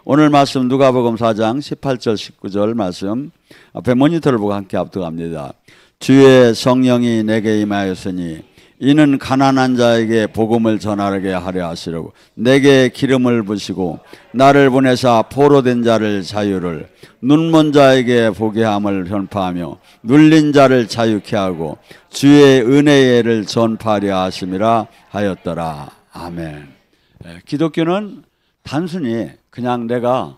오늘 말씀 누가복음 4장 18절 19절 말씀 앞에 모니터를 보고 함께 압도합니다. 주의 성령이 내게 임하였으니 이는 가난한 자에게 복음을 전하게 하려 하시려고 내게 기름을 부시고 나를 보내사 포로된 자를 자유를 눈먼 자에게 보게 함을 전파하며 눌린 자를 자유케 하고 주의 은혜를 전파하려 하심이라 하였더라. 아멘. 기독교는 단순히 그냥 내가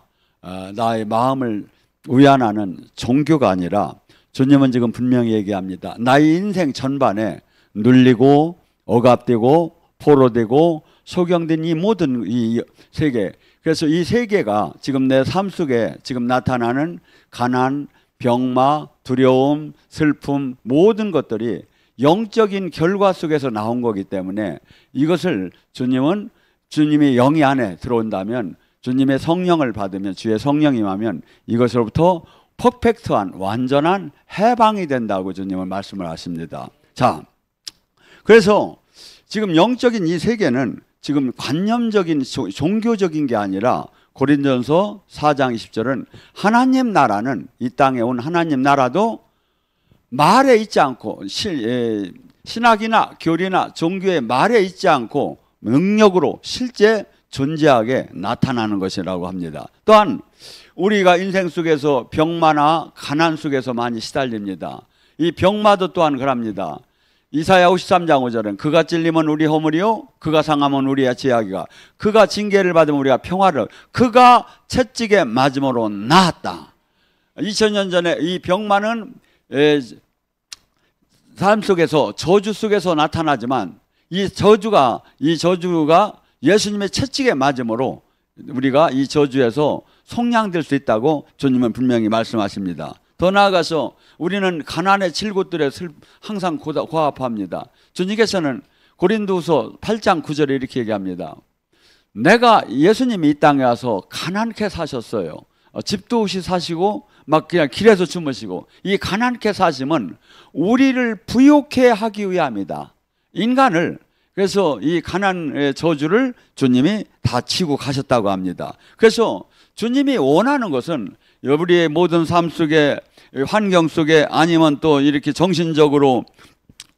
나의 마음을 위안하는 종교가 아니라 주님은 지금 분명히 얘기합니다. 나의 인생 전반에 눌리고 억압되고 포로되고 소경된 이 모든 이 세계, 그래서 이 세계가 지금 내 삶 속에 지금 나타나는 가난, 병마, 두려움, 슬픔 모든 것들이 영적인 결과 속에서 나온 거기 때문에 이것을 주님은 주님의 영이 안에 들어온다면, 주님의 성령을 받으면, 주의 성령이 임하면 이것으로부터 퍼펙트한 완전한 해방이 된다고 주님은 말씀을 하십니다. 자, 그래서 지금 영적인 이 세계는 지금 관념적인 종교적인 게 아니라 고린도전서 4장 20절은 하나님 나라는, 이 땅에 온 하나님 나라도 말에 있지 않고 신학이나 교리나 종교의 말에 있지 않고 능력으로 실제 존재하게 나타나는 것이라고 합니다. 또한 우리가 인생 속에서 병마나 가난 속에서 많이 시달립니다. 이 병마도 또한 그럽니다. 이사야 53장 5절은 그가 찔리면 우리 허물이요 그가 상하면 우리의 죄악이가 그가 징계를 받으면 우리가 평화를 그가 채찍에 맞음으로 나았다. 2000년 전에 이 병마는 삶 속에서 저주 속에서 나타나지만 이 저주가 예수님의 채찍에 맞음으로 우리가 이 저주에서 속량될 수 있다고 주님은 분명히 말씀하십니다. 더 나아가서 우리는 가난의 질곳들에 항상 고합합니다. 주님께서는 고린도후서 8장 9절에 이렇게 얘기합니다. 내가 예수님이 이 땅에 와서 가난케 사셨어요. 집도 없이 사시고 막 그냥 길에서 주무시고, 이 가난케 사심은 우리를 부욕해 하기 위함이다. 인간을, 그래서 이 가난의 저주를 주님이 다 치고 가셨다고 합니다. 그래서 주님이 원하는 것은 우리의 모든 삶 속에, 환경 속에, 아니면 또 이렇게 정신적으로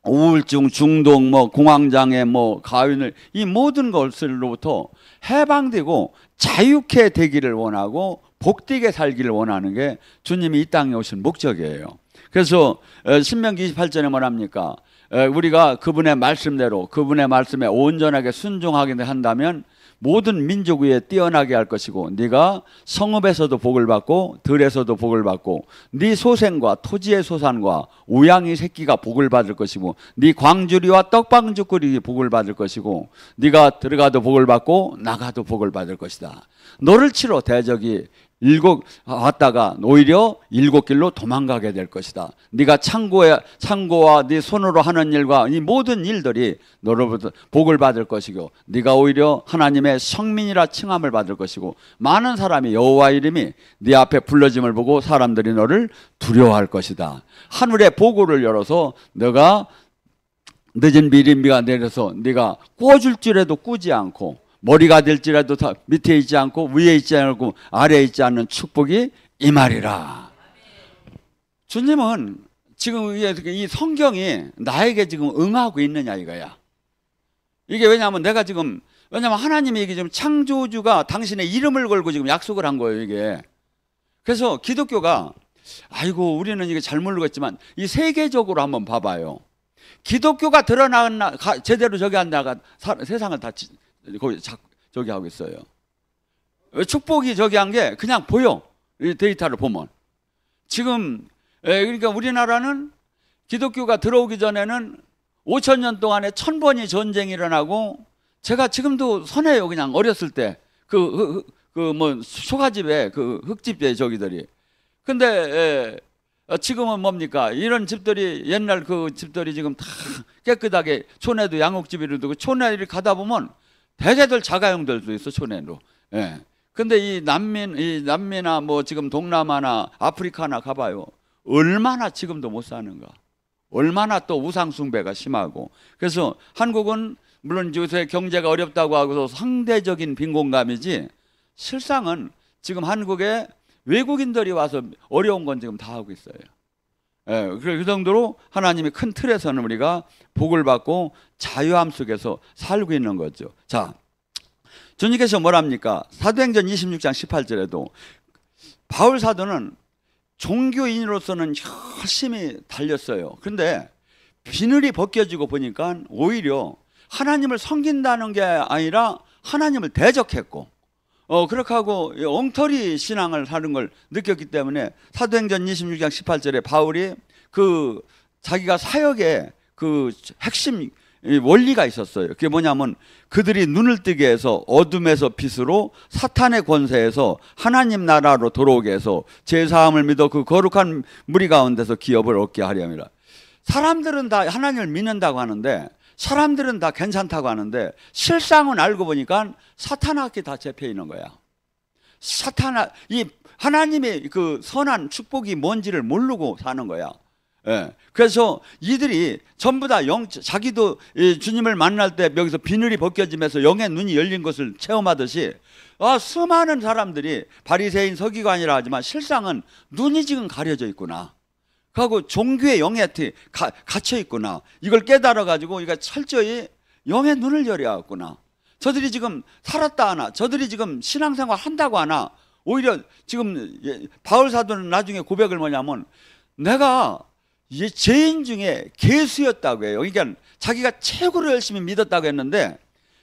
우울증, 중독, 공황장애, 가윈을, 이 모든 것으로부터 해방되고 자유케 되기를 원하고 복되게 살기를 원하는 게 주님이 이 땅에 오신 목적이에요. 그래서 신명기 28절에 뭐랍니까? 우리가 그분의 말씀대로, 그분의 말씀에 온전하게 순종하게 한다면 모든 민족 위에 뛰어나게 할 것이고, 네가 성읍에서도 복을 받고 들에서도 복을 받고 네 소생과 토지의 소산과 우양이 새끼가 복을 받을 것이고, 네 광주리와 떡방죽거리 복을 받을 것이고, 네가 들어가도 복을 받고 나가도 복을 받을 것이다. 너를 치러 대적이 왔다가 오히려 일곱 길로 도망가게 될 것이다. 네가 창고와 네 손으로 하는 일과 이 모든 일들이 너로부터 복을 받을 것이고, 네가 오히려 하나님의 성민이라 칭함을 받을 것이고, 많은 사람이 여호와 이름이 네 앞에 불러짐을 보고 사람들이 너를 두려워할 것이다. 하늘의 보고를 열어서 너가 늦은 비린비가 내려서 네가 꾸어줄 줄에도 꾸지 않고, 머리가 될지라도 다 밑에 있지 않고 위에 있지 않고 아래에 있지 않는 축복이 임하리라. 주님은 지금 이 성경이 나에게 지금 응하고 있느냐 이거야. 이게 왜냐하면 왜냐하면 하나님이 이게 지금 창조주가 당신의 이름을 걸고 지금 약속을 한 거예요, 이게. 그래서 기독교가, 아이고 우리는 이게 잘 모르겠지만 이 세계적으로 한번 봐봐요. 기독교가 제대로 저기 안 나가 세상을 다 저기 하고 있어요. 축복이 저기 한 게 그냥 보여. 이 데이터를 보면. 지금 그러니까 우리나라는 기독교가 들어오기 전에는 5000년 동안에 1000번이 전쟁이 일어나고, 제가 지금도 선해요. 그냥 어렸을 때 소가집에 흙집에 저기들이. 근데 지금은 뭡니까? 이런 집들이, 옛날 집들이 지금 다 깨끗하게, 촌에도 양옥집이 되고, 촌에 가다 보면 대개들 자가용들도 있어, 촌에도. 예. 근데 이 남미나 지금 동남아나 아프리카나 가봐요. 얼마나 지금도 못 사는가. 얼마나 또 우상숭배가 심하고. 그래서 한국은 물론 요새 경제가 어렵다고 하고서 상대적인 빈곤감이지, 실상은 지금 한국에 외국인들이 와서 어려운 건 지금 다 하고 있어요. 예, 그 정도로 하나님의 큰 틀에서는 우리가 복을 받고 자유함 속에서 살고 있는 거죠. 자, 주님께서 뭐랍니까? 사도행전 26장 18절에도 바울 사도는 종교인으로서는 열심히 달렸어요. 그런데 비늘이 벗겨지고 보니까 오히려 하나님을 섬긴다는 게 아니라 하나님을 대적했고 그렇게 하고 엉터리 신앙을 하는 걸 느꼈기 때문에 사도행전 26장 18절에 바울이 그 자기가 사역의 그 핵심 원리가 있었어요. 그게 뭐냐면 그들이 눈을 뜨게 해서 어둠에서 빛으로 사탄의 권세에서 하나님 나라로 들어오게 해서 제사함을 믿어 그 거룩한 무리 가운데서 기업을 얻게 하려니라. 사람들은 다 하나님을 믿는다고 하는데 사람들은 다 괜찮다고 하는데 실상은 알고 보니까 사탄에게 다 잡혀 있는 거야. 이 하나님의 그 선한 축복이 뭔지를 모르고 사는 거야. 예. 그래서 이들이 전부 다 자기도 주님을 만날 때 여기서 비늘이 벗겨지면서 영의 눈이 열린 것을 체험하듯이 수많은 사람들이 바리새인 서기관이라 하지만 실상은 눈이 지금 가려져 있구나. 하고 종교의 영에 갇혀 있구나. 이걸 깨달아 가지고 이가 철저히 영의 눈을 열어왔구나. 저들이 지금 살았다 하나, 저들이 지금 신앙생활 한다고 하나, 오히려 지금 바울 사도는 나중에 고백을 뭐냐면 내가 죄인 중에 괴수였다고 해요. 그러니까 자기가 최고로 열심히 믿었다고 했는데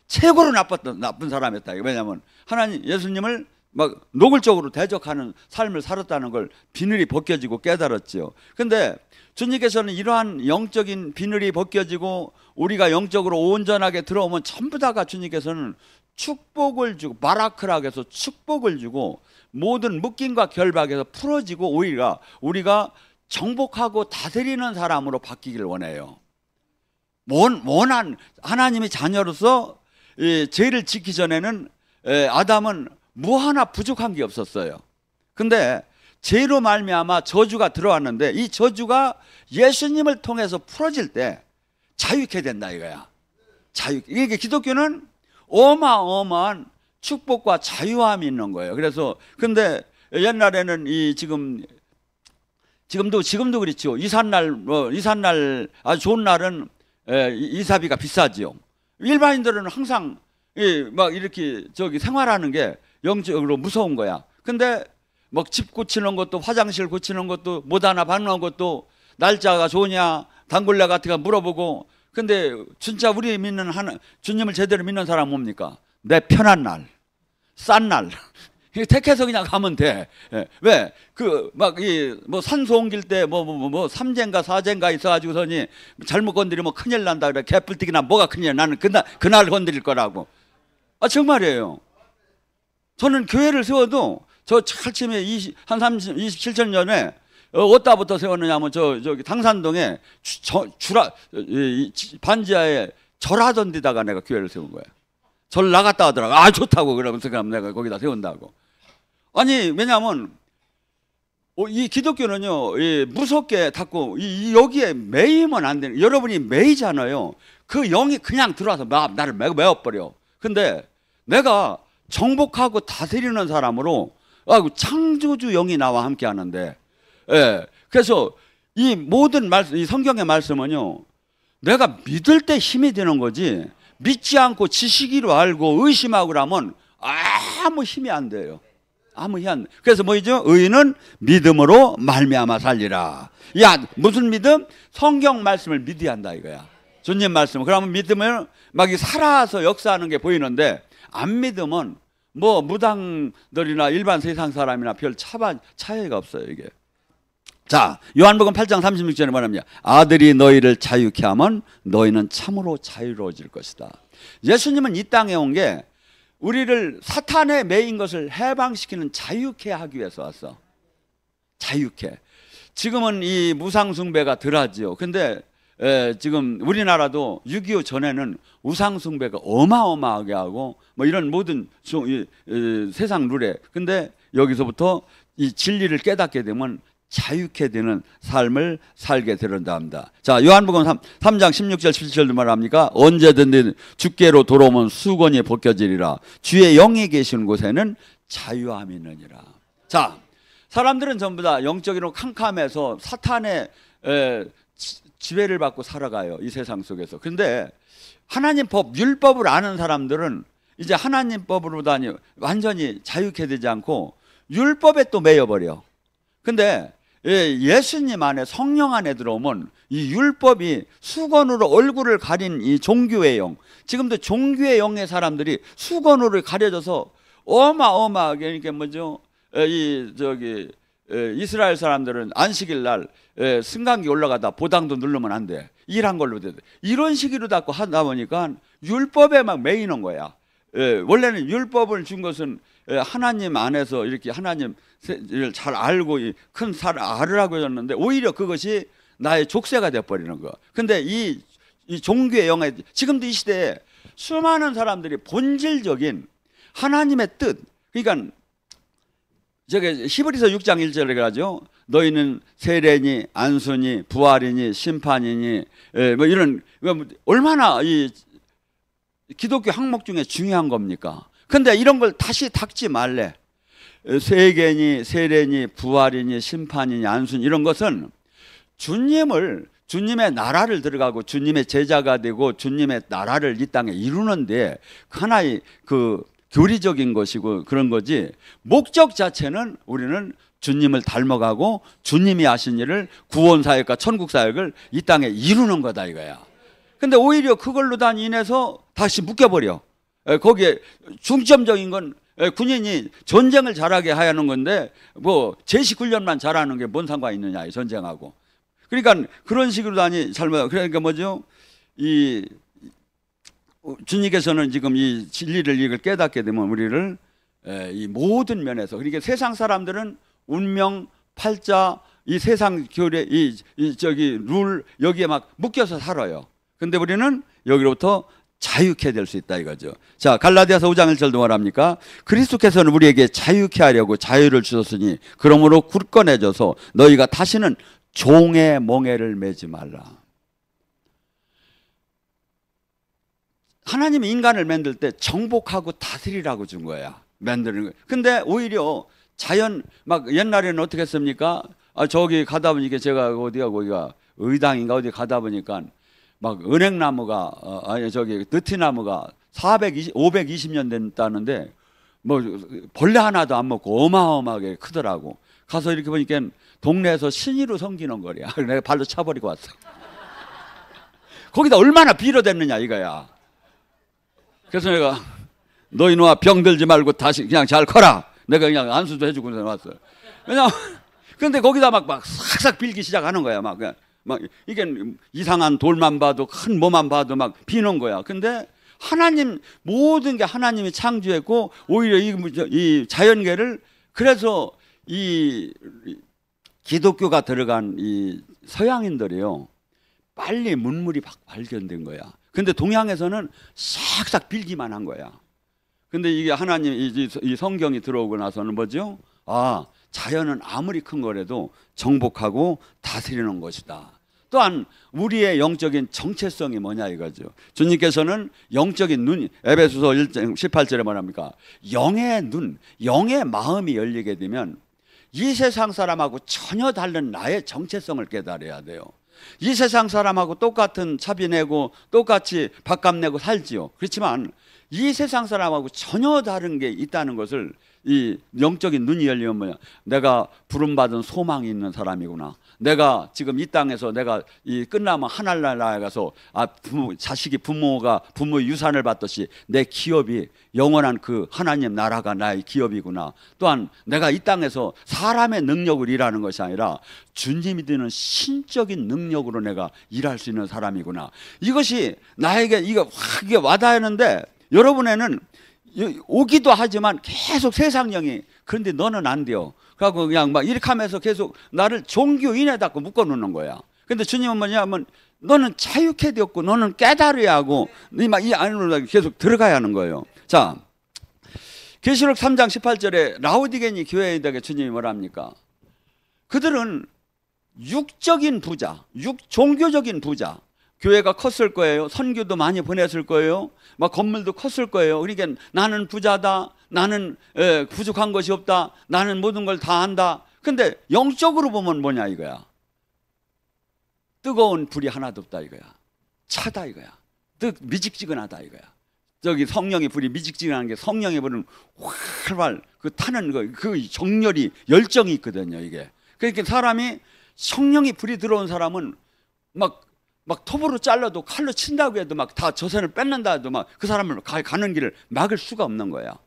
최고로 나쁜 사람이었다. 왜냐하면 하나님 예수님을 막 노골적으로 대적하는 삶을 살았다는 걸 비늘이 벗겨지고 깨달았죠. 근데 주님께서는 이러한 영적인 비늘이 벗겨지고 우리가 영적으로 온전하게 들어오면 전부 다가 주님께서는 축복을 주고 바라크라고 해서 축복을 주고 모든 묶임과 결박에서 풀어지고 오히려 우리가 정복하고 다스리는 사람으로 바뀌기를 원해요. 원한 하나님의 자녀로서 죄를 짓기 전에는 아담은 뭐 하나 부족한 게 없었어요. 근데 죄로 말미암아 저주가 들어왔는데 이 저주가 예수님을 통해서 풀어질 때 자유케 된다 이거야. 이게 기독교는 어마어마한 축복과 자유함이 있는 거예요. 그래서 근데 옛날에는 지금도 그렇죠. 이삿날 아주 좋은 날은 이사비가 비싸지요. 일반인들은 항상 막 이렇게 생활하는 게 영적으로 무서운 거야. 근데 막 집 고치는 것도 화장실 고치는 것도 못 하나 받는 것도 날짜가 좋으냐 단골레 같은 거 물어보고. 근데 진짜 우리 믿는 주님을 제대로 믿는 사람 뭡니까? 내 편한 날, 싼 날 택해서 그냥 가면 돼. 왜? 뭐 산소 옮길 때 삼재인가 사재인가 있어가지고서니 잘못 건드리면 큰일 난다 그래. 개뿔뛰기나 뭐가 큰일. 나는 그날 건드릴 거라고. 정말이에요. 저는 교회를 세워도 저 찰침에 한 27년 전에 어디다부터 세웠느냐면 저기 당산동에 반지하에 절하던 데다가 내가 교회를 세운 거야. 절 나갔다 하더라고. 좋다고 그러면서 그럼 내가 거기다 세운다고. 아니 왜냐하면 이 기독교는요 무섭게 닫고 여기에 매이면 안 되는. 여러분이 매이잖아요. 그 영이 그냥 들어와서 나를 매어버려. 근데 내가 정복하고 다스리는 사람으로 창조주 영이 나와 함께 하는데 그래서 이 모든 이 성경의 말씀은요 내가 믿을 때 힘이 되는 거지 믿지 않고 지식으로 알고 의심하고 그러면 아무 힘이 안 돼요. 아무 힘이 안 돼. 그래서 뭐죠? 의인은 믿음으로 말미암아 살리라. 무슨 믿음? 성경 말씀을 믿어야 한다 이거야. 주님 말씀. 그러면 믿으면 막 살아서 역사하는 게 보이는데 안 믿으면 뭐 무당들이나 일반 세상 사람이나 별 차이가 없어요 이게. 자, 요한복음 8장 36절에 말합니다. 아들이 너희를 자유케 하면 너희는 참으로 자유로워질 것이다. 예수님은 이 땅에 온 게 우리를 사탄에 매인 것을 해방시키는 자유케 하기 위해서 왔어. 자유케. 지금은 이 무상숭배가 덜하지요. 근데 지금 우리나라도 6.25 전에는 우상숭배가 어마어마하게 하고 뭐 이런 모든 세상 룰에. 근데 여기서부터 이 진리를 깨닫게 되면 자유케 되는 삶을 살게 되는다 합니다. 자, 요한복음 3장 16절 17절도 말합니까? 언제든지 주께로 돌아오면 수건이 벗겨지리라. 주의 영이 계시는 곳에는 자유함이 있느니라. 자, 사람들은 전부 다 영적으로 캄캄해서 사탄의 지배를 받고 살아가요, 이 세상 속에서. 그런데 하나님 법, 율법을 아는 사람들은 이제 하나님 법으로도 완전히 자유케 되지 않고 율법에 또 매여버려. 근데 예수님 안에, 성령 안에 들어오면 이 율법이 수건으로 얼굴을 가린 이 종교의 영, 지금도 종교의 영의 사람들이 수건으로 가려져서 어마어마하게, 이렇게 뭐죠, 이스라엘 사람들은 안식일 날 승강기 올라가다 보당도 누르면 안 돼, 일한 걸로 돼. 이런 식으로 자꾸 하다 보니까 율법에 막 매이는 거야. 원래는 율법을 준 것은 하나님 안에서 이렇게 하나님을 잘 알고 큰 살 알으라고 했는데, 오히려 그것이 나의 족쇄가 되어버리는 거야. 근데 이 종교의 영에, 지금도 이 시대에 수많은 사람들이 본질적인 하나님의 뜻, 그러니까 저게 히브리서 6장 1절에 가죠. 너희는 세례니 안수니 부활이니 심판이니, 뭐 이런, 얼마나 이 기독교 항목 중에 중요한 겁니까? 근데 이런 걸 다시 닦지 말래. 세계니 세례니 부활이니 심판이니 안수니, 이런 것은 주님의 나라를 들어가고 주님의 제자가 되고 주님의 나라를 이 땅에 이루는데 하나의 그 교리적인 것이고 그런 거지, 목적 자체는 우리는 주님을 닮아가고 주님이 하신 일을, 구원사역과 천국사역을 이 땅에 이루는 거다 이거야. 근데 오히려 그걸로 다 인해서 다시 묶여버려. 거기에 중점적인 건 군인이 전쟁을 잘하게 하는 건데, 뭐 제식 훈련만 잘하는 게 뭔 상관이 있느냐, 이 전쟁하고. 그러니까 그런 식으로 다니 잘못. 그러니까 뭐죠, 이 주님께서는 지금 이 진리를 이걸 깨닫게 되면 우리를 이 모든 면에서, 그러니까 세상 사람들은 운명, 팔자, 이 세상 교례, 저기 룰, 여기에 막 묶여서 살아요. 근데 우리는 여기로부터 자유케 될 수 있다 이거죠. 자, 갈라디아서 5장 1절도 말합니까? 그리스도께서는 우리에게 자유케 하려고 자유를 주셨으니 그러므로 굳건해져서 너희가 다시는 종의 멍에를 매지 말라. 하나님이 인간을 만들 때 정복하고 다스리라고 준 거야, 만드는 거. 근데 오히려 자연, 막 옛날에는 어떻게 했습니까? 저기 가다 보니까, 제가 거기가 의당인가 어디 가다 보니까 막 은행나무가, 저기 느티나무가 520년 됐다는데 뭐 벌레 하나도 안 먹고 어마어마하게 크더라고. 가서 이렇게 보니까 동네에서 신이로 섬기는 거야. 내가 발로 차버리고 왔어. 거기다 얼마나 빌어댔느냐 이거야. 그래서 내가 너 이놈아 병들지 말고 다시 그냥 잘 커라. 내가 그냥 안수도 해주고 왔어. 왜냐면 근데 거기다 막 싹싹 빌기 시작하는 거야. 막 이게 이상한 돌만 봐도 큰 뭐만 봐도 막 비는 거야. 근데 하나님, 모든 게 하나님이 창조했고, 오히려 이 자연계를, 그래서 이 기독교가 들어간 이 서양인들이요, 빨리 문물이 발견된 거야. 근데 동양에서는 싹싹 빌기만 한 거야. 근데 이게 하나님, 이 성경이 들어오고 나서는 뭐죠? 자연은 아무리 큰 거라도 정복하고 다스리는 것이다. 또한 우리의 영적인 정체성이 뭐냐 이거죠. 주님께서는 영적인 눈, 에베소서 1장 18절에 말합니까? 영의 눈, 영의 마음이 열리게 되면 이 세상 사람하고 전혀 다른 나의 정체성을 깨달아야 돼요. 이 세상 사람하고 똑같은 차비 내고 똑같이 밥값 내고 살지요. 그렇지만 이 세상 사람하고 전혀 다른 게 있다는 것을, 이 영적인 눈이 열리면 뭐야? 내가 부름받은 소망이 있는 사람이구나. 내가 지금 이 땅에서 내가 이 끝나면 하늘나라에 가서 자식이 부모가 부모의 유산을 받듯이 내 기업이 영원한 그 하나님 나라가 나의 기업이구나. 또한 내가 이 땅에서 사람의 능력으로 일하는 것이 아니라 주님이 드는 신적인 능력으로 내가 일할 수 있는 사람이구나. 이것이 나에게 이게 와닿는데, 여러분에는 오기도 하지만 계속 세상령이, 그런데 너는 안 돼요. 그래갖고 그냥 막 이렇게 하면서 계속 나를 종교인에다 묶어 놓는 거야. 근데 주님은 뭐냐면 너는 자유케 되었고 너는 깨달아야 하고 이 안으로 계속 들어가야 하는 거예요. 자, 계시록 3장 18절에 라오디게니 교회에다가 주님이 뭐랍니까? 그들은 육적인 부자, 종교적인 부자, 교회가 컸을 거예요. 선교도 많이 보냈을 거예요. 막 건물도 컸을 거예요. 그러니까 나는 부자다. 나는 부족한 것이 없다. 나는 모든 걸 다 안다. 근데 영적으로 보면 뭐냐 이거야. 뜨거운 불이 하나도 없다 이거야. 차다 이거야. 미직지근하다 이거야. 저기 성령의 불이 미직지근한 게 성령의 불은 활활 그 타는 그 정열이 열정이 있거든요 이게. 그러니까 사람이 성령의 불이 들어온 사람은 막 톱으로 잘라도 칼로 친다고 해도 막 다 저선을 뺏는다 해도 막 그 사람을 가는 길을 막을 수가 없는 거야.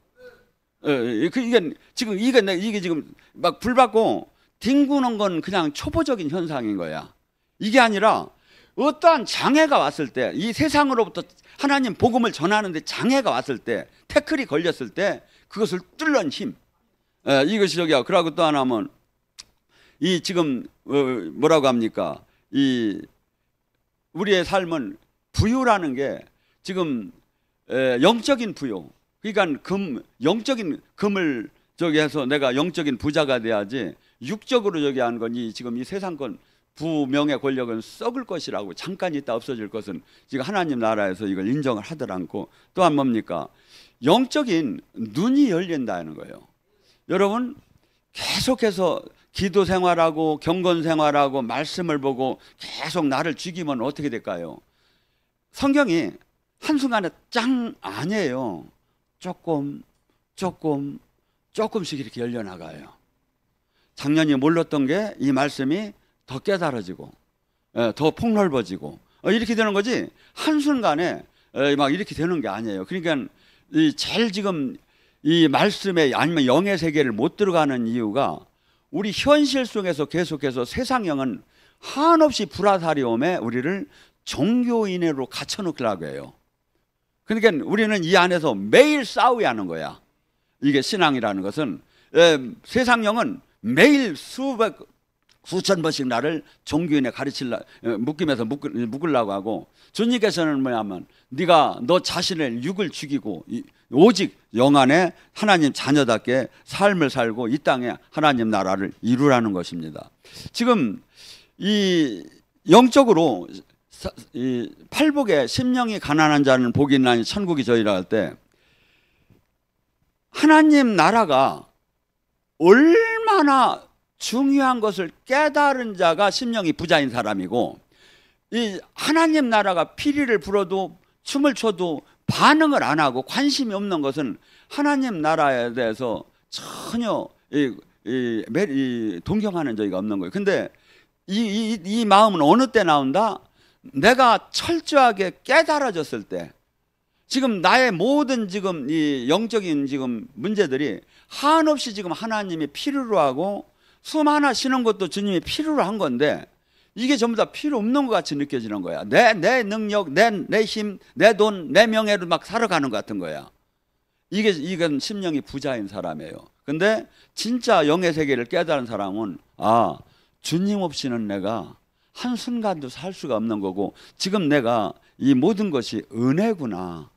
이게 지금 막 불 받고 뒹구는 건 그냥 초보적인 현상인 거야. 이게 아니라 어떠한 장애가 왔을 때, 이 세상으로부터 하나님 복음을 전하는데 장애가 왔을 때, 태클이 걸렸을 때 그것을 뚫는 힘. 이것이 저기야. 그러고 또 하나는 이 지금 뭐라고 합니까? 이 우리의 삶은 부유라는 게 지금 영적인 부유. 그러니까 영적인 금을 저기 해서 내가 영적인 부자가 돼야지 육적으로 저기 하는 건 지금 이 세상권 부명의 권력은 썩을 것이라고 잠깐 있다 없어질 것은 지금 하나님 나라에서 이걸 인정을 하들 않고 또한 뭡니까? 영적인 눈이 열린다는 거예요. 여러분 계속해서 기도 생활하고 경건 생활하고 말씀을 보고 계속 나를 죽이면 어떻게 될까요? 성경이 한순간에 짱 아니에요. 조금씩 이렇게 열려나가요. 작년에 몰랐던 게 이 말씀이 더 깨달아지고 더 폭넓어지고 이렇게 되는 거지 한순간에 막 이렇게 되는 게 아니에요. 그러니까 제일 지금 이 말씀에 아니면 영의 세계를 못 들어가는 이유가 우리 현실 속에서 계속해서 세상형은 한없이 불화살이오매 우리를 종교인으로 갇혀놓으려고 해요. 그러니까 우리는 이 안에서 매일 싸워야 하는 거야. 이게 신앙이라는 것은 세상형은 매일 수천 번씩 나를 종교인에 묶임에서 묶으려고 하고 주님께서는 뭐냐면 네가 너 자신을 육을 죽이고 오직 영 안에 하나님 자녀답게 삶을 살고 이 땅에 하나님 나라를 이루라는 것입니다. 지금 이 영적으로 이 팔복에 심령이 가난한 자는 복이 있나니 천국이 저희라 할 때 하나님 나라가 얼마나 중요한 것을 깨달은 자가 심령이 부자인 사람이고 이 하나님 나라가 피리를 불어도 춤을 춰도 반응을 안 하고 관심이 없는 것은 하나님 나라에 대해서 전혀 동경하는 저희가 없는 거예요. 근데 이 마음은 어느 때 나온다? 내가 철저하게 깨달아졌을 때 지금 나의 모든 지금 이 영적인 지금 문제들이 한없이 지금 하나님이 필요로 하고 숨 하나 쉬는 것도 주님이 필요로 한 건데 이게 전부 다 필요 없는 것 같이 느껴지는 거야. 내 능력, 내 힘, 내 돈, 내 명예로 막 살아가는 것 같은 거야. 이건 심령이 부자인 사람이에요. 근데 진짜 영의 세계를 깨달은 사람은 주님 없이는 내가 한순간도 살 수가 없는 거고 지금 내가 이 모든 것이 은혜구나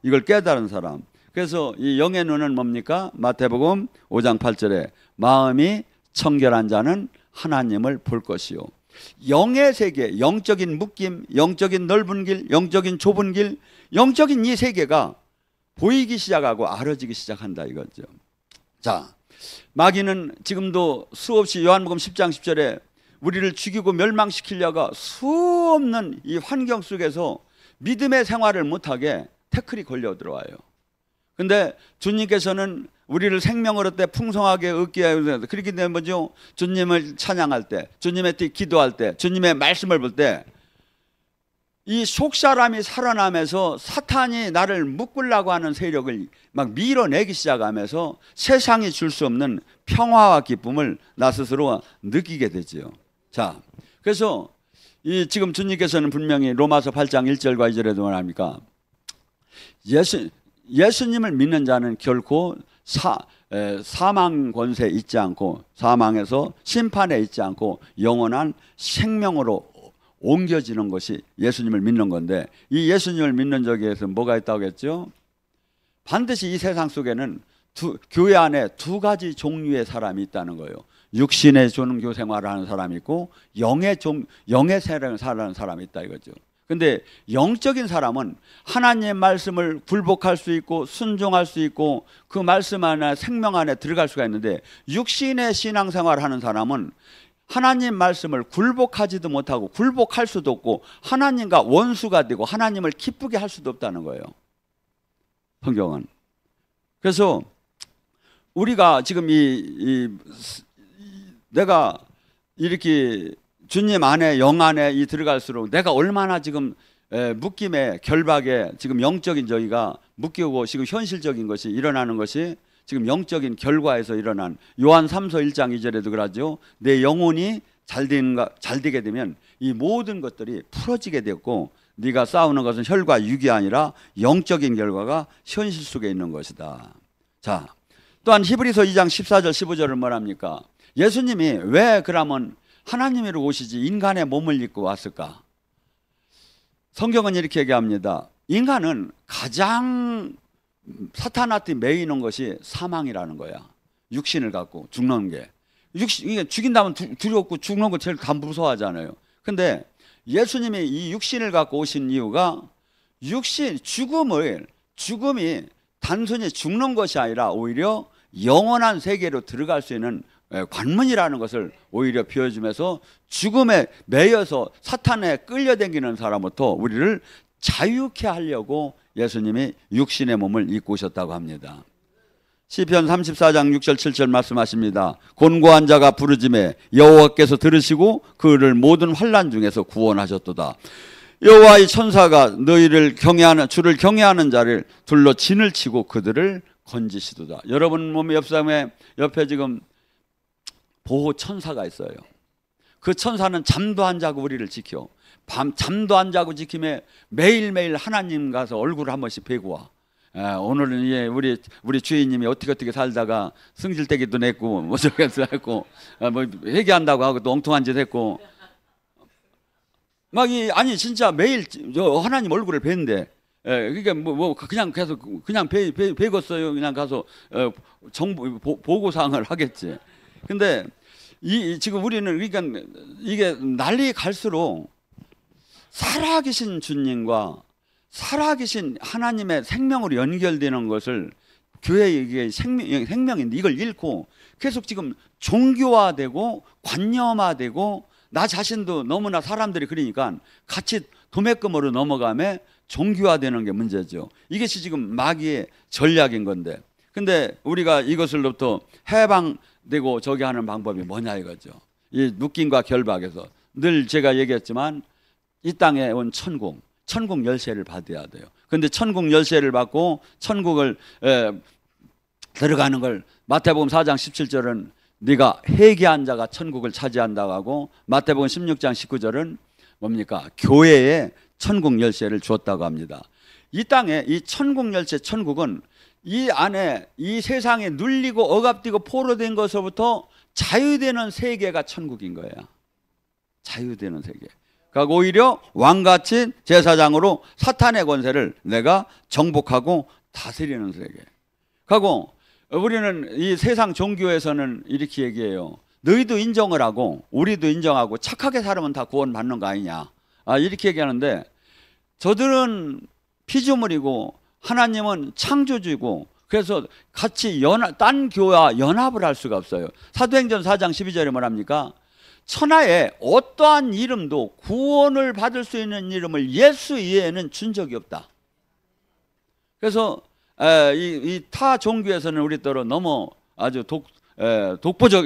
이걸 깨달은 사람. 그래서 이 영의 눈은 뭡니까? 마태복음 5장 8절에 마음이 청결한 자는 하나님을 볼 것이요. 영의 세계, 영적인 묶임, 영적인 넓은 길, 영적인 좁은 길, 영적인 이 세계가 보이기 시작하고 알아지기 시작한다 이거죠. 자, 마귀는 지금도 수없이 요한복음 10장 10절에 우리를 죽이고 멸망시키려고 수없는 이 환경 속에서 믿음의 생활을 못하게 태클이 걸려 들어와요. 근데 주님께서는 우리를 생명으로 때 풍성하게 얻게 하셔서 그렇기 때문에 뭐죠? 주님을 찬양할 때, 주님의 기도할 때, 주님의 말씀을 볼 때 이 속사람이 살아나면서 사탄이 나를 묶으려고 하는 세력을 막 밀어내기 시작하면서 세상이 줄 수 없는 평화와 기쁨을 나 스스로 느끼게 되죠. 자, 그래서 이 지금 주님께서는 분명히 로마서 8장 1절과 2절에도 말합니까? 예수님을 믿는 자는 결코 사망 권세에 있지 않고 사망에서 심판에 있지 않고 영원한 생명으로 옮겨지는 것이 예수님을 믿는 건데 이 예수님을 믿는 적에서 뭐가 있다고 했죠? 반드시 이 세상 속에는 교회 안에 두 가지 종류의 사람이 있다는 거예요. 육신의 종교 생활을 하는 사람이 있고 영의 생활을 하는 사람이 있다 이거죠. 근데 영적인 사람은 하나님의 말씀을 굴복할 수 있고 순종할 수 있고 그 말씀 안에 생명 안에 들어갈 수가 있는데, 육신의 신앙생활을 하는 사람은 하나님 말씀을 굴복하지도 못하고 굴복할 수도 없고 하나님과 원수가 되고 하나님을 기쁘게 할 수도 없다는 거예요, 성경은. 그래서 우리가 지금 내가 이렇게 주님 안에 영 안에 들어갈수록 내가 얼마나 지금 묶임에 결박에 지금 영적인 저희가 묶이고 지금 현실적인 것이 일어나는 것이 지금 영적인 결과에서 일어난 요한 3서 1장 2절에도 그러죠. 내 영혼이 잘 되게 되면 이 모든 것들이 풀어지게 되었고 네가 싸우는 것은 혈과 육이 아니라 영적인 결과가 현실 속에 있는 것이다. 자, 또한 히브리서 2장 14절 15절을 뭐랍니까? 예수님이 왜 그러면 하나님으로 오시지 인간의 몸을 입고 왔을까? 성경은 이렇게 얘기합니다. 인간은 가장 사탄한테 매이는 것이 사망이라는 거야. 육신을 갖고 죽는 게. 이게 죽인다면 두렵고 죽는 거 제일 다 무서워하잖아요. 근데 예수님이 이 육신을 갖고 오신 이유가 죽음이 단순히 죽는 것이 아니라 오히려 영원한 세계로 들어갈 수 있는 관문이라는 것을 오히려 보여주면서 죽음에 매여서 사탄에 끌려다니는 사람부터 우리를 자유케 하려고 예수님이 육신의 몸을 입고 오셨다고 합니다. 시편 34장 6절 7절 말씀하십니다. 곤고한 자가 부르짖매 여호와께서 들으시고 그를 모든 환난 중에서 구원하셨도다. 여호와의 천사가 너희를 경외하는 주를 경외하는 자를 둘러 진을 치고 그들을 건지시도다. 여러분 몸의 옆에 지금 보호 천사가 있어요. 그 천사는 잠도 안 자고 우리를 지켜. 잠도 안 자고 지킴에 매일매일 하나님 가서 얼굴을 한 번씩 뵈고 와. 오늘은 우리 주인님이 어떻게 살다가 승질대기도 냈고 뭐 저기서 했고 뭐 회개한다고 하고 또 엉뚱한 짓 했고 아니 진짜 매일 하나님 얼굴을 뵀는데 그러니까 뭐 그냥 계속 그냥 뵈겠어요. 그냥 가서 정보 보고 사항을 하겠지. 근데 지금 우리는 그러니까 이게 난리 갈수록 살아계신 주님과 살아계신 하나님의 생명으로 연결되는 것을 교회의 생명인데 이걸 잃고 계속 지금 종교화되고 관념화되고 나 자신도 너무나 사람들이 그러니까 같이 도매금으로 넘어가며 종교화되는 게 문제죠. 이것이 지금 마귀의 전략인 건데, 근데 우리가 이것을로부터 해방되고 저기 하는 방법이 뭐냐 이거죠. 이 묶임과 결박에서 늘 제가 얘기했지만 이 땅에 온 천국 열쇠를 받아야 돼요. 근데 천국 열쇠를 받고 천국을 들어가는 걸 마태복음 4장 17절은 네가 회개한 자가 천국을 차지한다고 하고 마태복음 16장 19절은 뭡니까? 교회에 천국 열쇠를 주었다고 합니다. 이 땅에 이 천국 열쇠 천국은 이 안에 이 세상에 눌리고 억압되고 포로된 것으로부터 자유되는 세계가 천국인 거예요. 자유되는 세계. 그러니까 오히려 왕같이 제사장으로 사탄의 권세를 내가 정복하고 다스리는 세계. 그리고 우리는 이 세상 종교에서는 이렇게 얘기해요. 너희도 인정을 하고 우리도 인정하고 착하게 살면 다 구원받는 거 아니냐. 이렇게 얘기하는데 저들은 피조물이고 하나님은 창조주이고 그래서 같이 딴 교회와 연합을 할 수가 없어요. 사도행전 4장 12절에 뭐랍니까? 천하에 어떠한 이름도 구원을 받을 수 있는 이름을 예수 이외에는 준 적이 없다. 그래서 이 타 종교에서는 우리더러 너무 아주 독보적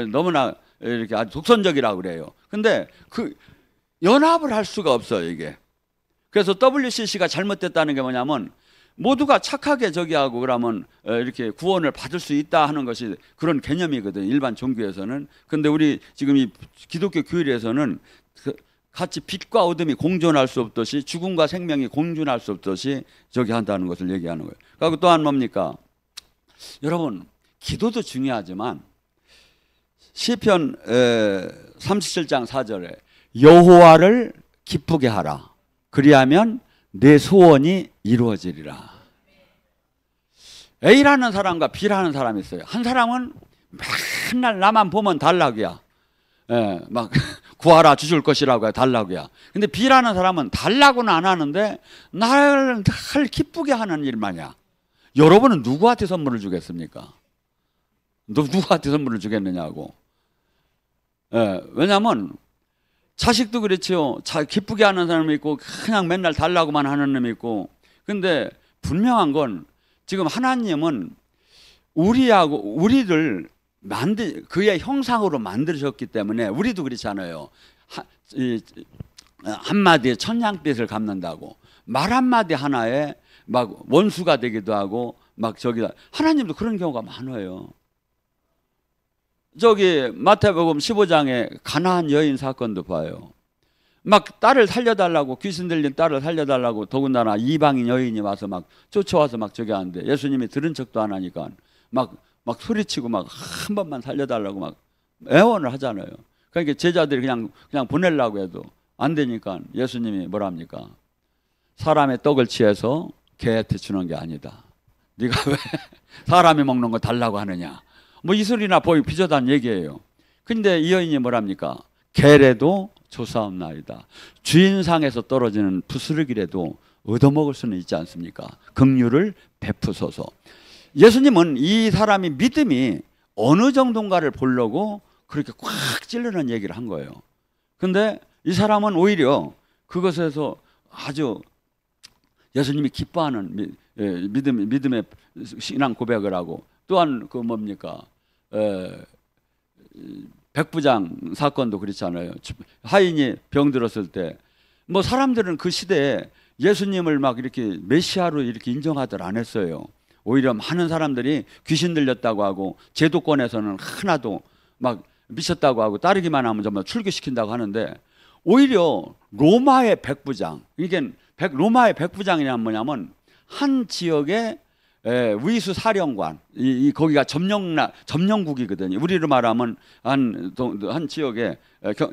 너무나 이렇게 아주 독선적이라고 그래요. 근데 그 연합을 할 수가 없어요 이게. 그래서 WCC가 잘못됐다는 게 뭐냐면 모두가 착하게 저기 하고 그러면 이렇게 구원을 받을 수 있다 하는 것이 그런 개념이거든요. 일반 종교에서는. 근데 우리 지금 이 기독교 교회에서는 같이 빛과 어둠이 공존할 수 없듯이 죽음과 생명이 공존할 수 없듯이 저기 한다는 것을 얘기하는 거예요. 그리고 또한 뭡니까? 여러분 기도도 중요하지만 시편 37장 4절에 여호와를 기쁘게 하라. 그리하면 내 소원이 이루어지리라. A라는 사람과 B라는 사람이 있어요. 한 사람은 맨날 나만 보면 달라고야. 예, 막 구하라 주실 것이라고 달라고야. 근데 B라는 사람은 달라고는 안 하는데 나를 늘 기쁘게 하는 일만이야. 여러분은 누구한테 선물을 주겠습니까? 누구한테 선물을 주겠느냐고. 예, 왜냐하면 자식도 그렇죠. 기쁘게 하는 사람이 있고 그냥 맨날 달라고만 하는 놈이 있고. 근데 분명한 건 지금 하나님은 우리를 그의 형상으로 만드셨기 때문에 우리도 그렇잖아요. 한마디에 천냥빚을 갚는다고. 말 한마디 하나에 막 원수가 되기도 하고 막 하나님도 그런 경우가 많아요. 저기 마태복음 15장에 가나안 여인 사건도 봐요. 막 딸을 살려달라고, 귀신 들린 딸을 살려달라고, 더군다나 이방인 여인이 와서 막 쫓아와서 막 저기 하는데 예수님이 들은 척도 안 하니까 막 소리치고 막 한 번만 살려달라고 막 애원을 하잖아요. 그러니까 제자들이 그냥 보내려고 해도 안 되니까 예수님이 뭐랍니까? 사람의 떡을 취해서 개한테 주는 게 아니다. 네가 왜 사람이 먹는 거 달라고 하느냐? 뭐 이 소리나 비슷한 얘기예요. 근데 이 여인이 뭐랍니까? 개라도 조사옵나이다. 주인상에서 떨어지는 부스러기라도 얻어먹을 수는 있지 않습니까? 긍휼을 베푸소서. 예수님은 이 사람이 믿음이 어느 정도인가를 보려고 그렇게 꽉 찌르는 얘기를 한 거예요. 근데 이 사람은 오히려 그것에서 아주 예수님이 기뻐하는 믿음의 신앙 고백을 하고, 또한 그 뭡니까? 백부장 사건도 그렇잖아요. 하인이 병들었을 때 뭐 사람들은 그 시대에 예수님을 막 이렇게 메시아로 이렇게 인정하들 안 했어요. 오히려 많은 사람들이 귀신 들렸다고 하고 제도권에서는 하나도 막 미쳤다고 하고 따르기만 하면 정말 출교시킨다고 하는데, 오히려 로마의 백부장, 이게 로마의 백부장이란 뭐냐면 한 지역의 위수 사령관, 거기가 점령국이거든요. 우리로 말하면 한 지역에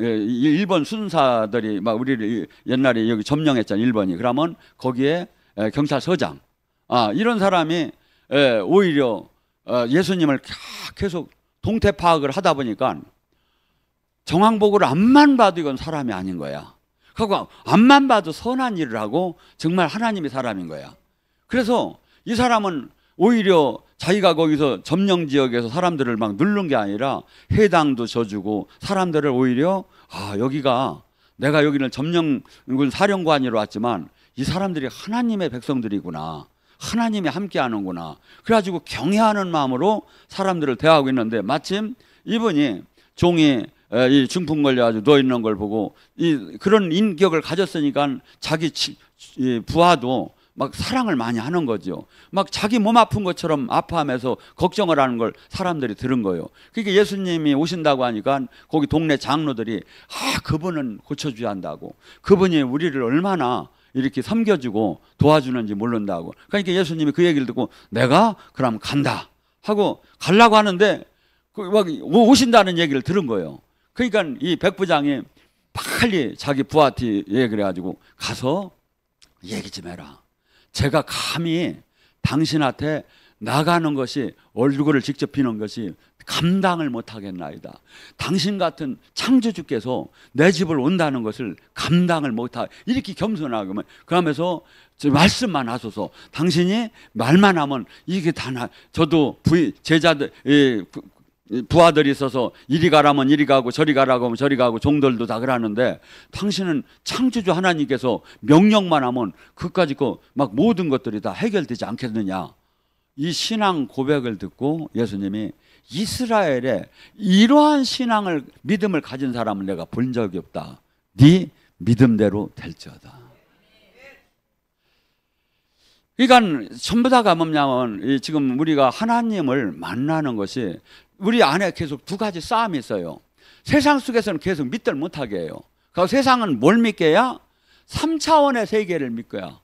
일본 순사들이 막 우리를 옛날에 여기 점령했잖아요, 일본이. 그러면 거기에 경찰서장, 이런 사람이 오히려 예수님을 계속 동태 파악을 하다 보니까 정황복을 앞만 봐도 이건 사람이 아닌 거야. 그리고 앞만 봐도 선한 일을 하고 정말 하나님의 사람인 거야. 그래서 이 사람은 오히려 자기가 거기서 점령 지역에서 사람들을 막 누른 게 아니라 해당도 져주고 사람들을 오히려 여기가 내가 여기는 점령군 사령관으로 왔지만 이 사람들이 하나님의 백성들이구나, 하나님이 함께하는구나, 그래가지고 경외하는 마음으로 사람들을 대하고 있는데, 마침 이분이 종이 이 중풍 걸려가지고 누워 있는 걸 보고 그런 인격을 가졌으니까 자기 부하도 막 사랑을 많이 하는 거죠. 막 자기 몸 아픈 것처럼 아파하면서 걱정을 하는 걸 사람들이 들은 거예요. 그러니까 예수님이 오신다고 하니까 거기 동네 장로들이 그분은 고쳐줘야 한다고, 그분이 우리를 얼마나 이렇게 섬겨주고 도와주는지 모른다고. 그러니까 예수님이 그 얘기를 듣고 내가 그럼 간다 하고 가려고 하는데 막 오신다는 얘기를 들은 거예요. 그러니까 이 백부장이 빨리 자기 부하한테 얘기를 해가지고 가서 얘기 좀 해라. 제가 감히 당신한테 나가는 것이, 얼굴을 직접 비는 것이 감당을 못하겠나이다. 당신 같은 창조주께서 내 집을 온다는 것을 감당을 못하, 이렇게 겸손하게 그러면서 말씀만 하소서. 당신이 말만 하면 이게 다 저도 제자들 부하들이 있어서 이리 가라면 이리 가고 저리 가라고 하면 저리 가고 종들도 다 그러는데, 당신은 창조주 하나님께서 명령만 하면 그까짓 거 막 모든 것들이 다 해결되지 않겠느냐. 이 신앙 고백을 듣고 예수님이 이스라엘에 이러한 신앙을, 믿음을 가진 사람을 내가 본 적이 없다. 네 믿음대로 될지어다. 그러니까 전부 다가 뭐냐면 지금 우리가 하나님을 만나는 것이 우리 안에 계속 두 가지 싸움이 있어요. 세상 속에서는 계속 믿들 못하게 해요. 그 세상은 뭘 믿게 해야? 3차원의 세계를 믿고야.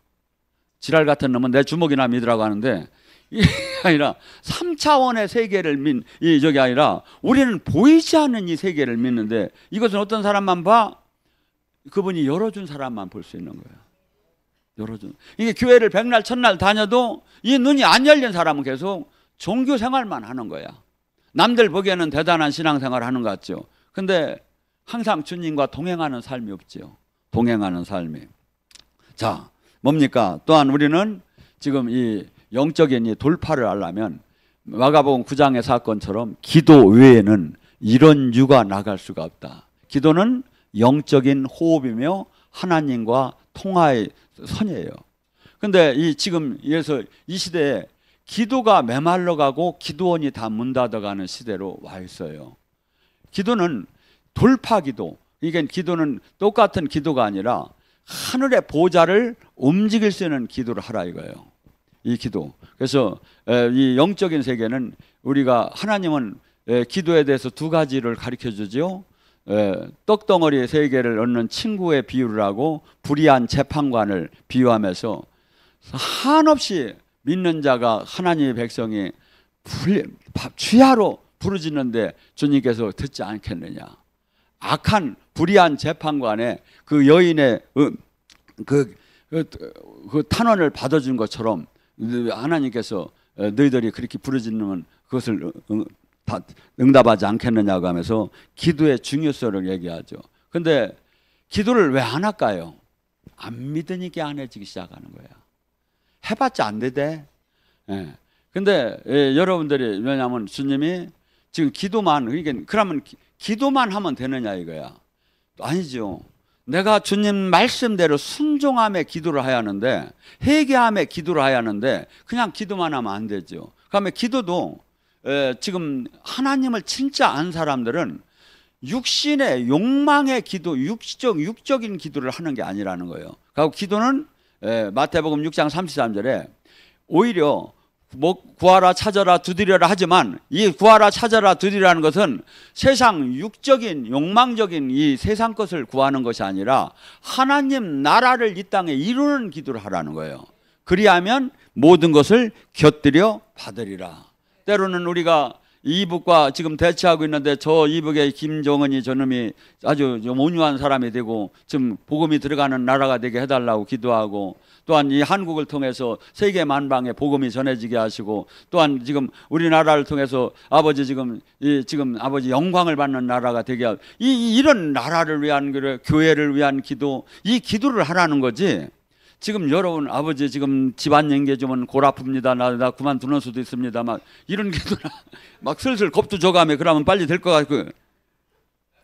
지랄 같은 놈은 내 주먹이나 믿으라고 하는데, 이게 아니라 3차원의 세계를 저기 아니라 우리는 보이지 않는 이 세계를 믿는데, 이것은 어떤 사람만 봐? 그분이 열어준 사람만 볼 수 있는 거예요. 열어준. 이게 교회를 백날 천날 다녀도 이 눈이 안 열린 사람은 계속 종교 생활만 하는 거야. 남들 보기에는 대단한 신앙생활을 하는 것 같죠. 근데 항상 주님과 동행하는 삶이 없죠. 동행하는 삶이. 자, 뭡니까? 또한 우리는 지금 이 영적인 이 돌파를 하려면 마가복음 9장의 사건처럼 기도 외에는 이런 유가 나갈 수가 없다. 기도는 영적인 호흡이며 하나님과 통화의 선이에요. 근데 지금 이 시대에 기도가 메말라 가고 기도원이 다 문 닫아가는 시대로 와 있어요. 기도는 돌파 기도. 이게 기도는 똑같은 기도가 아니라 하늘의 보좌를 움직일 수 있는 기도를 하라 이거예요. 이 기도. 그래서 이 영적인 세계는 우리가 하나님은 기도에 대해서 두 가지를 가르쳐 주죠. 떡덩어리 세 개를 얻는 친구의 비유를 하고 불의한 재판관을 비유하면서 한없이 믿는 자가 하나님의 백성이 주야로 부르짖는데 주님께서 듣지 않겠느냐. 악한 불의한 재판관의 그 여인의 그 탄원을 받아준 것처럼 하나님께서 너희들이 그렇게 부르짖으면 그것을 응답하지 않겠느냐고 하면서 기도의 중요성을 얘기하죠. 근데 기도를 왜 안 할까요? 안 믿으니까 안 해지기 시작하는 거야. 해봤자 안 되대. 근데 여러분들이 왜냐하면 주님이 지금 기도만 그러면 기도만 하면 되느냐 이거야. 아니죠. 내가 주님 말씀대로 순종함에 기도를 해야 하는데 회개함에 기도를 해야 하는데 그냥 기도만 하면 안 되죠. 그러면 기도도 지금 하나님을 진짜 안 사람들은 육신의 욕망의 기도, 육적인 기도를 하는 게 아니라는 거예요. 그리고 기도는 마태복음 6장 33절에 오히려 구하라 찾아라 두드려라 하지만 이 구하라 찾아라 두드리라는 것은 세상 육적인 욕망적인 이 세상 것을 구하는 것이 아니라 하나님 나라를 이 땅에 이루는 기도를 하라는 거예요. 그리하면 모든 것을 곁들여 받으리라. 때로는 우리가 이북과 지금 대치하고 있는데 저 이북의 김정은이 저놈이 아주 좀 온유한 사람이 되고 지금 복음이 들어가는 나라가 되게 해달라고 기도하고 또한 이 한국을 통해서 세계 만방에 복음이 전해지게 하시고 또한 지금 우리나라를 통해서 아버지 지금 아버지 영광을 받는 나라가 되게 하고 이런 나라를 위한 교회를 위한 기도 이 기도를 하라는 거지. 지금 여러분 아버지 지금 집안 연계 주면 골 아픕니다. 나 그만두는 수도 있습니다. 막 이런 기도나 막 슬슬 겁도 줘가며 그러면 빨리 될 것 같고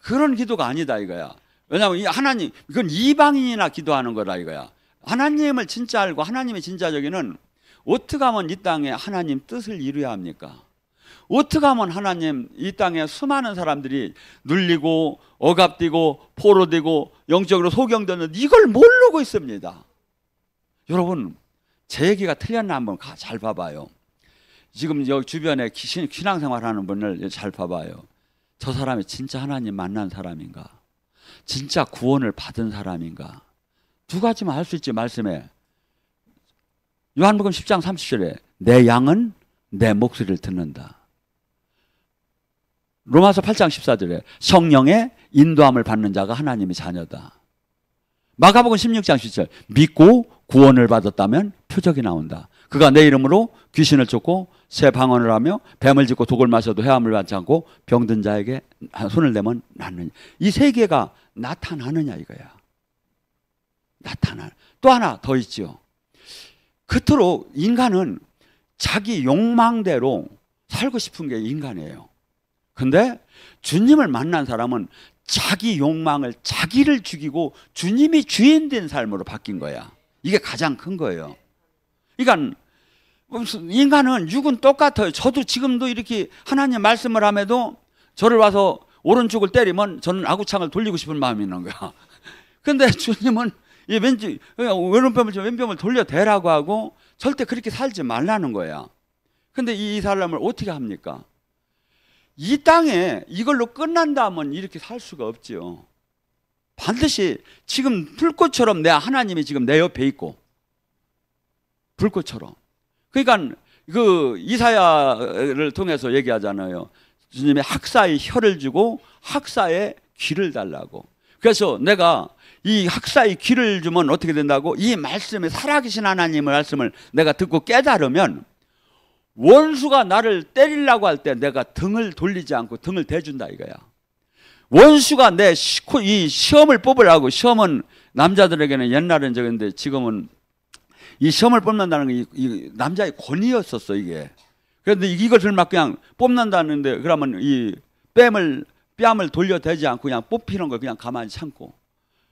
그런 기도가 아니다 이거야. 왜냐하면 이 하나님 이건 이방인이나 기도하는 거다 이거야. 하나님을 진짜 알고 하나님의 진짜 저기는 어떻게 하면 이 땅에 하나님 뜻을 이루어야 합니까? 어떻게 하면 하나님 이 땅에 수많은 사람들이 눌리고 억압되고 포로되고 영적으로 소경되는 이걸 모르고 있습니다. 여러분 제 얘기가 틀렸나 한번 잘 봐봐요. 지금 여기 주변에 신앙생활 하는 분을 잘 봐봐요. 저 사람이 진짜 하나님 만난 사람인가? 진짜 구원을 받은 사람인가? 두 가지만 할 수 있지 말씀에. 요한복음 10장 30절에 내 양은 내 목소리를 듣는다. 로마서 8장 14절에 성령의 인도함을 받는 자가 하나님의 자녀다. 마가복음 16장 10절 믿고 구원을 받았다면 표적이 나온다. 그가 내 이름으로 귀신을 쫓고 새 방언을 하며 뱀을 짚고 독을 마셔도 해함을 받지 않고 병든 자에게 손을 대면 낫느냐. 이 세 개가 나타나느냐 이거야. 또 하나 더 있죠. 그토록 인간은 자기 욕망대로 살고 싶은 게 인간이에요. 근데 주님을 만난 사람은 자기 욕망을 자기를 죽이고 주님이 주인 된 삶으로 바뀐 거야. 이게 가장 큰 거예요. 그러니까 인간은 육은 똑같아요. 저도 지금도 이렇게 하나님 말씀을 함에도 저를 와서 오른쪽을 때리면 저는 아구창을 돌리고 싶은 마음이 있는 거야. 근데 주님은 왼편을 돌려대라고 하고 절대 그렇게 살지 말라는 거야. 근데 이 사람을 어떻게 합니까? 이 땅에 이걸로 끝난다면 이렇게 살 수가 없지요. 반드시 지금 불꽃처럼 내 하나님이 지금 내 옆에 있고 불꽃처럼. 그러니까 그 이사야를 통해서 얘기하잖아요. 주님의 학사의 혀를 주고 학사의 귀를 달라고. 그래서 내가 이 학사의 귀를 주면 어떻게 된다고? 이 말씀에 살아계신 하나님의 말씀을 내가 듣고 깨달으면 원수가 나를 때리려고 할 때 내가 등을 돌리지 않고 등을 대준다 이거야. 원수가 이 시험을 뽑으려고, 시험은 남자들에게는 옛날엔 저건데 지금은 이 시험을 뽑는다는 게 이 남자의 권위였었어 이게. 그런데 이것을 막 그냥 뽑는다는데 그러면 이 뺨을 돌려대지 않고 그냥 뽑히는 걸 그냥 가만히 참고,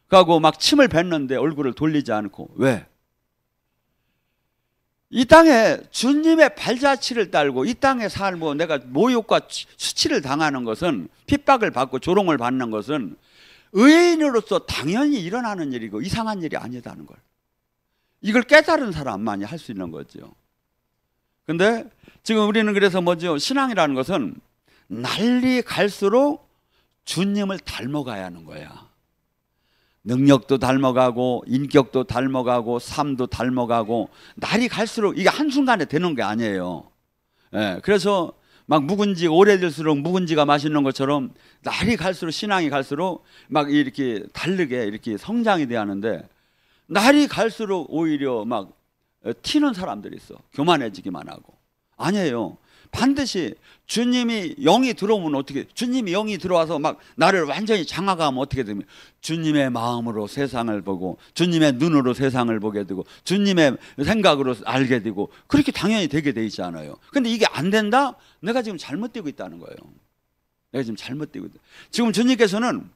그하고 막 침을 뱉는데 얼굴을 돌리지 않고. 왜? 이 땅에 주님의 발자취를 딸고 이 땅에 살고 내가 모욕과 수치를 당하는 것은, 핍박을 받고 조롱을 받는 것은 의인으로서 당연히 일어나는 일이고 이상한 일이 아니다는 걸, 이걸 깨달은 사람만이 할 수 있는 거죠. 근데 지금 우리는 그래서 뭐죠? 신앙이라는 것은 날이 갈수록 주님을 닮아가야 하는 거야. 능력도 닮아가고 인격도 닮아가고 삶도 닮아가고, 날이 갈수록 이게 한순간에 되는 게 아니에요. 예, 그래서 막 묵은지 오래될수록 묵은지가 맛있는 것처럼 날이 갈수록, 신앙이 갈수록 막 이렇게 다르게 이렇게 성장이 돼야 하는데, 날이 갈수록 오히려 막 튀는 사람들이 있어. 교만해지기만 하고. 아니에요. 반드시 주님이 영이 들어오면 어떻게, 주님이 영이 들어와서 막 나를 완전히 장악하면 어떻게 되면, 주님의 마음으로 세상을 보고 주님의 눈으로 세상을 보게 되고 주님의 생각으로 알게 되고, 그렇게 당연히 되게 돼 있잖아요. 근데 이게 안 된다? 내가 지금 잘못되고 있다는 거예요. 내가 지금 잘못되고 있다. 지금 주님께서는,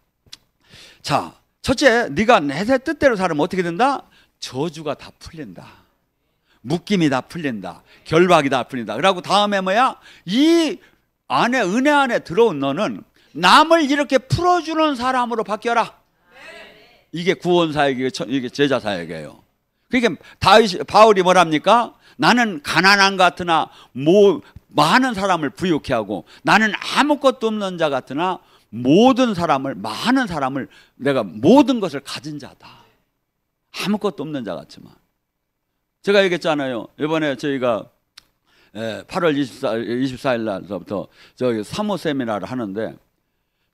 자, 첫째, 네가 내 뜻대로 살면 어떻게 된다? 저주가 다 풀린다. 묶임이 다 풀린다. 결박이 다 풀린다. 그러고 다음에 뭐야? 이 안에, 은혜 안에 들어온 너는 남을 이렇게 풀어주는 사람으로 바뀌어라. 이게 구원사역이고 이게 제자사역이에요. 그러니까 바울이 뭐랍니까? 나는 가난한 같으나 많은 사람을 부유케 하고, 나는 아무것도 없는 자 같으나 많은 사람을 내가 모든 것을 가진 자다. 아무것도 없는 자 같지만. 제가 얘기했잖아요. 이번에 저희가 8월 24일 날서부터 저기 사모 세미나를 하는데,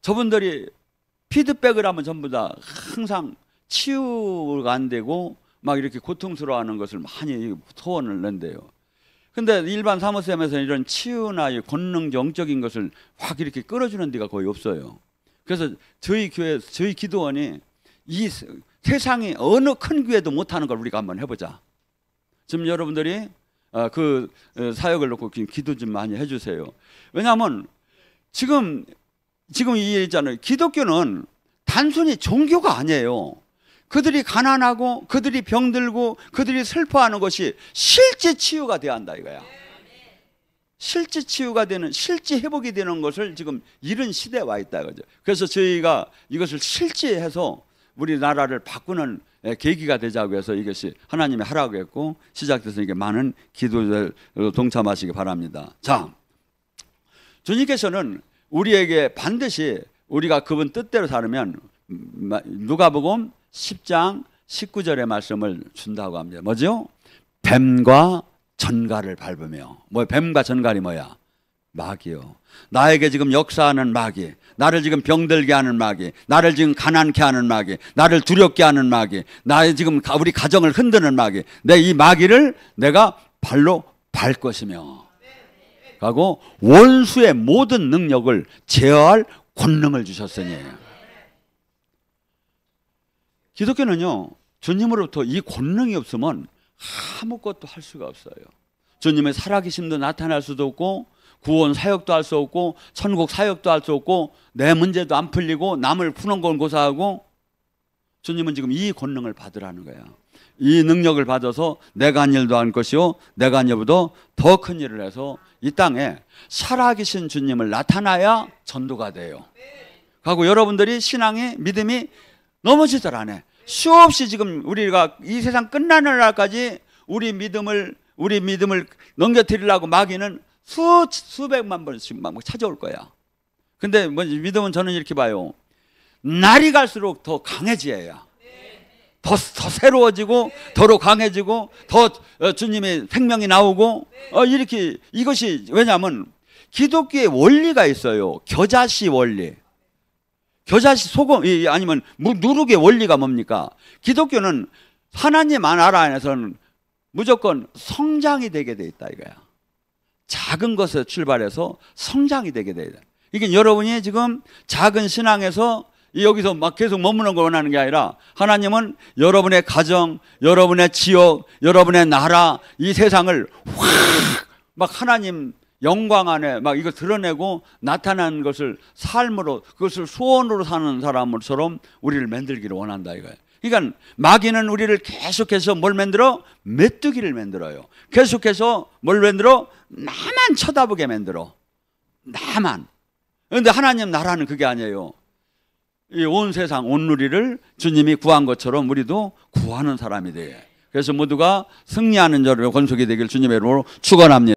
저분들이 피드백을 하면 전부 다 항상 치유가 안 되고 막 이렇게 고통스러워하는 것을 많이 소원을 낸대요. 근데 일반 사모쌤에서는 이런 치유나 권능 영적인 것을 확 이렇게 끌어주는 데가 거의 없어요. 그래서 저희 교회, 저희 기도원이 이 세상에 어느 큰 교회도 못하는 걸 우리가 한번 해보자. 지금 여러분들이 그 사역을 놓고 기도 좀 많이 해주세요. 왜냐하면 지금 이 있잖아요. 기독교는 단순히 종교가 아니에요. 그들이 가난하고 그들이 병들고 그들이 슬퍼하는 것이 실제 치유가 돼야 한다 이거야. 실제 치유가 되는, 실제 회복이 되는 것을 지금 이런 시대에 와 있다 이거죠. 그래서 저희가 이것을 실제해서 우리나라를 바꾸는 계기가 되자고 해서 이것이 하나님이 하라고 했고 시작돼서 이게 많은 기도를 동참하시기 바랍니다. 자, 주님께서는 우리에게 반드시 우리가 그분 뜻대로 살면 누가복음 10장 19절의 말씀을 준다고 합니다. 뭐죠? 뱀과 전갈을 밟으며. 뱀과 전갈이 뭐야? 마귀요. 나에게 지금 역사하는 마귀, 나를 지금 병들게 하는 마귀, 나를 지금 가난케 하는 마귀, 나를 두렵게 하는 마귀, 나의 지금 우리 가정을 흔드는 마귀, 내 이 마귀를 내가 발로 밟을 것이며, 하고 원수의 모든 능력을 제어할 권능을 주셨으니. 기독교는요, 주님으로부터 이 권능이 없으면 아무것도 할 수가 없어요. 주님의 살아계심도 나타날 수도 없고, 구원 사역도 할 수 없고, 천국 사역도 할 수 없고, 내 문제도 안 풀리고, 남을 푸는 건 고사하고. 주님은 지금 이 권능을 받으라는 거야. 이 능력을 받아서 내가 한 일도 할 것이요, 내가 한 일보다 더 큰 일을 해서 이 땅에 살아계신 주님을 나타나야 전도가 돼요. 하고 여러분들이 신앙의 믿음이 넘어지질 않아. 수없이 지금 우리가 이 세상 끝나는 날까지 우리 믿음을 넘겨드리려고 마귀는 수백만 번씩 막 찾아올 거야. 근데 믿음은 저는 이렇게 봐요. 날이 갈수록 더 강해져야, 더 새로워지고, 더로 강해지고, 더 주님의 생명이 나오고, 이렇게. 이것이 왜냐하면 기독교의 원리가 있어요. 겨자씨 원리. 겨자씨 소금, 아니면 누룩의 원리가 뭡니까? 기독교는 하나님 나라 안에서는 무조건 성장이 되게 돼 있다 이거야. 작은 것에 출발해서 성장이 되게 돼야 돼. 이게 여러분이 지금 작은 신앙에서 여기서 막 계속 머무는 걸 원하는 게 아니라 하나님은 여러분의 가정, 여러분의 지역, 여러분의 나라, 이 세상을 확 막 하나님 영광 안에 막 이거 드러내고 나타나는 것을 삶으로, 그것을 소원으로 사는 사람처럼 우리를 만들기를 원한다 이거예요. 그러니까 마귀는 우리를 계속해서 뭘 만들어? 메뚜기를 만들어요. 계속해서 뭘 만들어? 나만 쳐다보게 만들어. 나만. 그런데 하나님 나라는 그게 아니에요. 이 온 세상, 온 누리를 주님이 구한 것처럼 우리도 구하는 사람이 돼. 그래서 모두가 승리하는 자로 건속이 되길 주님의 이름으로 축원합니다.